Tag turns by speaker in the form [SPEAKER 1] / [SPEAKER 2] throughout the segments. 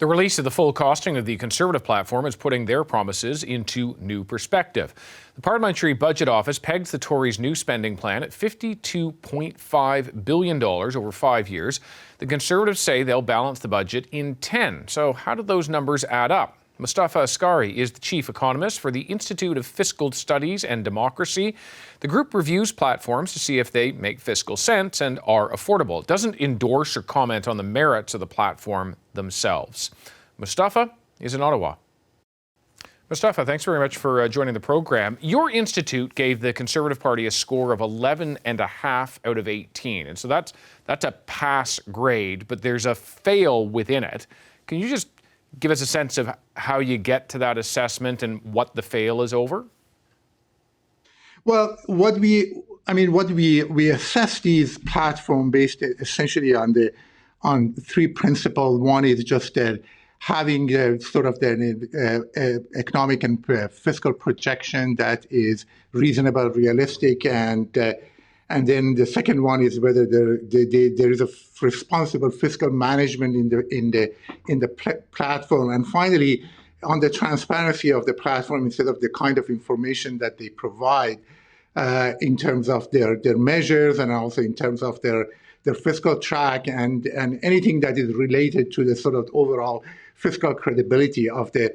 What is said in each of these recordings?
[SPEAKER 1] The release of the full costing of the Conservative platform is putting their promises into new perspective. The Parliamentary Budget Office pegs the Tories' new spending plan at $52.5 billion over 5 years. The Conservatives say they'll balance the budget in 10. So how do those numbers add up? Mostafa Askari is the chief economist for the Institute of Fiscal Studies and Democracy. The group reviews platforms to see if they make fiscal sense and are affordable. It doesn't endorse or comment on the merits of the platform themselves. Mostafa is in Ottawa. Mostafa, thanks very much for joining the program. Your institute gave the Conservative Party a score of 11.5 out of 18. And so that's a pass grade, but there's a fail within it. Can you just give us a sense of how you get to that assessment and what the fail is over?
[SPEAKER 2] Well, we assess these platforms based essentially on three principles. One is just having sort of the economic and fiscal projection that is reasonable, realistic, and then the second one is whether there is a responsible fiscal management in the platform, and finally, on the transparency of the platform instead of the kind of information that they provide in terms of their measures and also in terms of their fiscal track and anything that is related to the sort of overall fiscal credibility of the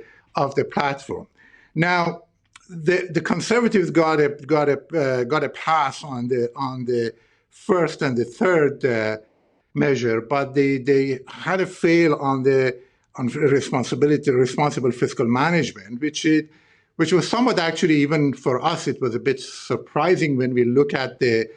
[SPEAKER 2] platform. Now, the Conservatives got a pass on the first and the third measure, but they had a fail on responsible fiscal management, which was somewhat actually, even for us, it was a bit surprising when we look at the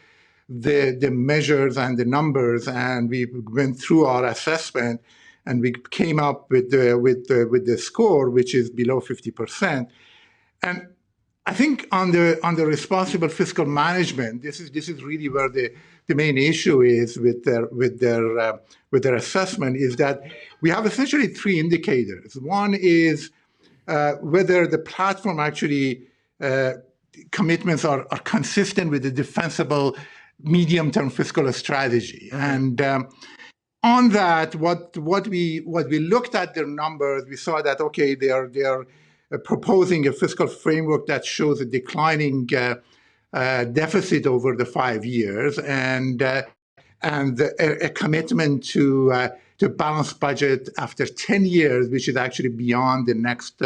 [SPEAKER 2] measures and the numbers, and we went through our assessment, and we came up with the score, which is below 50%. And I think on the responsible fiscal management, this is really where the main issue is with their assessment, is that we have essentially three indicators. One is whether the platform actually commitments are consistent with the defensible medium-term fiscal strategy. And on that, what we looked at their numbers, we saw that okay, they are proposing a fiscal framework that shows a declining deficit over the 5 years, and a commitment to balanced budget after 10 years, which is actually beyond the next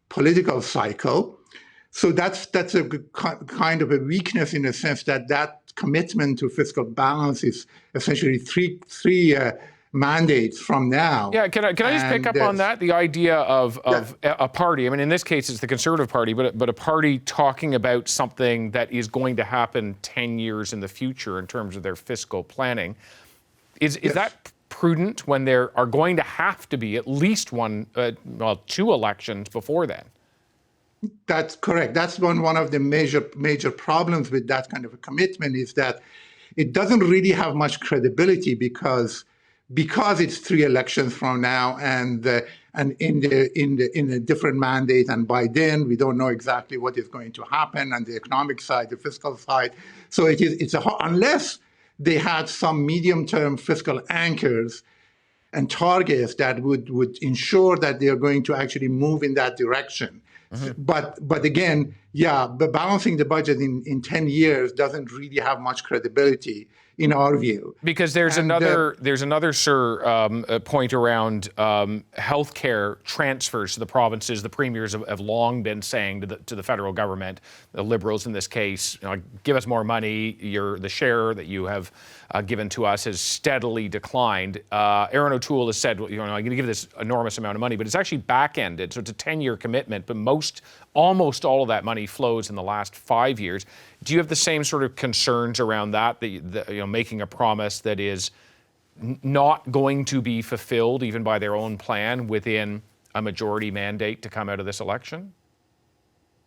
[SPEAKER 2] political cycle. So that's a kind of a weakness in the sense that commitment to fiscal balance is essentially three mandates from now.
[SPEAKER 1] Yeah, can I just pick up on that? The idea of a party, I mean, in this case, it's the Conservative Party, but a party talking about something that is going to happen 10 years in the future in terms of their fiscal planning. Is that prudent when there are going to have to be at least two elections before then?
[SPEAKER 2] That's correct. That's one of the major problems with that kind of a commitment, is that it doesn't really have much credibility because it's 3 elections from now and in a different mandate, and by then we don't know exactly what is going to happen on the economic side, the fiscal side. So unless they had some medium-term fiscal anchors and targets that would ensure that they are going to actually move in that direction. Mm-hmm. But again, but balancing the budget in 10 years doesn't really have much credibility in our view.
[SPEAKER 1] Because there's another point around healthcare transfers to the provinces. The premiers have long been saying to the federal government, the Liberals in this case, give us more money. The share that you have given to us has steadily declined. Aaron O'Toole has said, I'm going to give this enormous amount of money, but it's actually back-ended. So it's a 10-year commitment, but almost all of that money flows in the last 5 years. Do you have the same sort of concerns around that making a promise that is not going to be fulfilled even by their own plan within a majority mandate to come out of this election?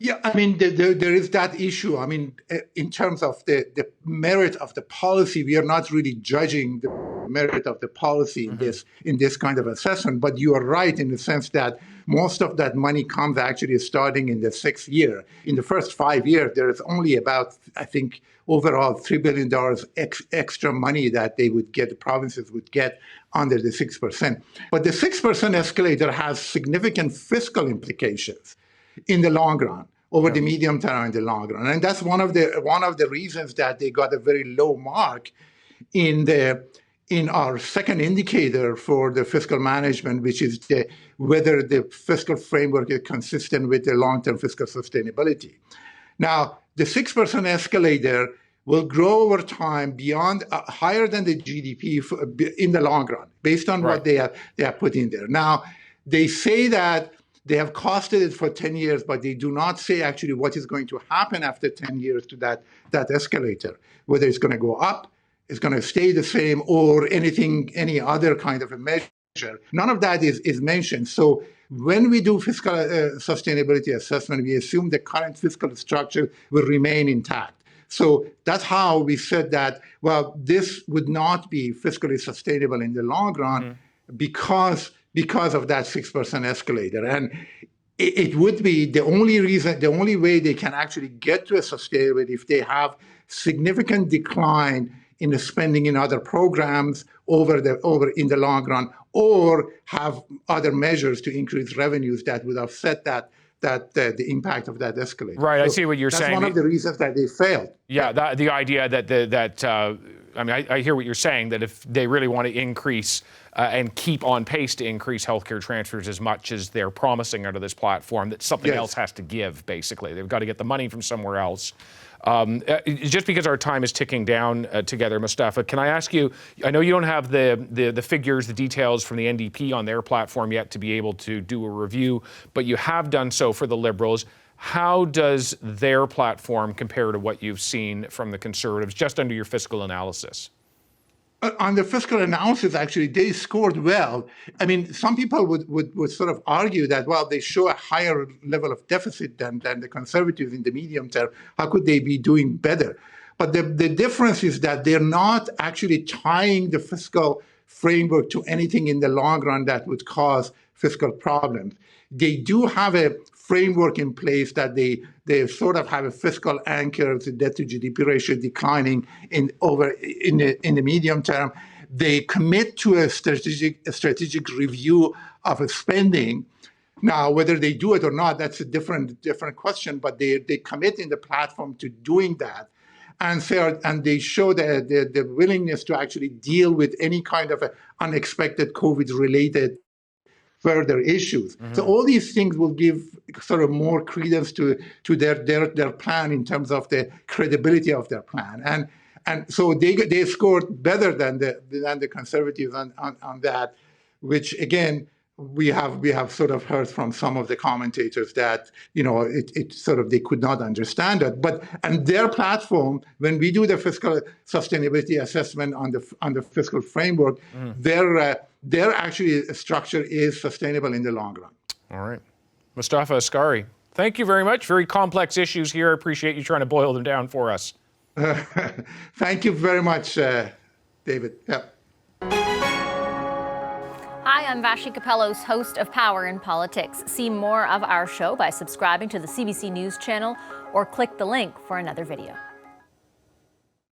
[SPEAKER 2] Yeah, I mean, there is that issue. I mean, in terms of the merit of the policy, we are not really judging the merit of the policy in this kind of assessment. But you are right in the sense that most of that money comes actually starting in the 6th year. In the first 5 years, there is only about, I think, overall $3 billion extra money that they would get, the provinces would get under the 6%. But the 6% escalator has significant fiscal implications in the long run, over the medium term and the long run. And that's one of the reasons that they got a very low mark in our second indicator for the fiscal management, which is whether the fiscal framework is consistent with the long-term fiscal sustainability. Now, the 6% escalator will grow over time beyond higher than the GDP in the long run, based on what they have put in there. Now, they say that they have costed it for 10 years, but they do not say actually what is going to happen after 10 years to that escalator, whether it's going to go up, it's going to stay the same, or any other kind of a measure. None of that is mentioned. So when we do fiscal sustainability assessment, we assume the current fiscal structure will remain intact. So that's how we said that, well, this would not be fiscally sustainable in the long run because of that 6% escalator. And it would be the only way they can actually get to a sustainability if they have significant decline in the spending in other programs over in the long run, or have other measures to increase revenues that would offset the impact of that escalator.
[SPEAKER 1] Right, so I see what you're saying.
[SPEAKER 2] That's one of the reasons that they failed.
[SPEAKER 1] Yeah, the idea that I mean, I hear what you're saying, that if they really want to increase and keep on pace to increase healthcare transfers as much as they're promising out of this platform, that something else has to give, basically. They've got to get the money from somewhere else. Just because our time is ticking down together, Mostafa, can I ask you, I know you don't have the figures, the details from the NDP on their platform yet to be able to do a review, but you have done so for the Liberals. How does their platform compare to what you've seen from the Conservatives, just under your fiscal analysis?
[SPEAKER 2] On the fiscal analysis, actually, they scored well. I mean, some people would sort of argue that, well, they show a higher level of deficit than the Conservatives in the medium term. How could they be doing better? But the difference is that they're not actually tying the fiscal framework to anything in the long run that would cause fiscal problems. They do have a framework in place that they sort of have a fiscal anchor, the debt to GDP ratio declining in the medium term. They commit to a strategic review of spending. Now, whether they do it or not, that's a different question. But they commit in the platform to doing that, and they show the willingness to actually deal with any kind of unexpected COVID-related further issues. So all these things will give sort of more credence to their plan in terms of the credibility of their plan. And so they scored better than the Conservatives on that, which again we have sort of heard from some of the commentators that it sort of they could not understand it. But and their platform, when we do the fiscal sustainability assessment on the fiscal framework, their actually structure is sustainable in the long run.
[SPEAKER 1] All right. Mostafa Askari, thank you very much. Very complex issues here. I appreciate you trying to boil them down for us.
[SPEAKER 2] Thank you very much, David. Yeah.
[SPEAKER 3] Hi, I'm Vashi Capellos, host of Power in Politics. See more of our show by subscribing to the CBC News channel or click the link for another video.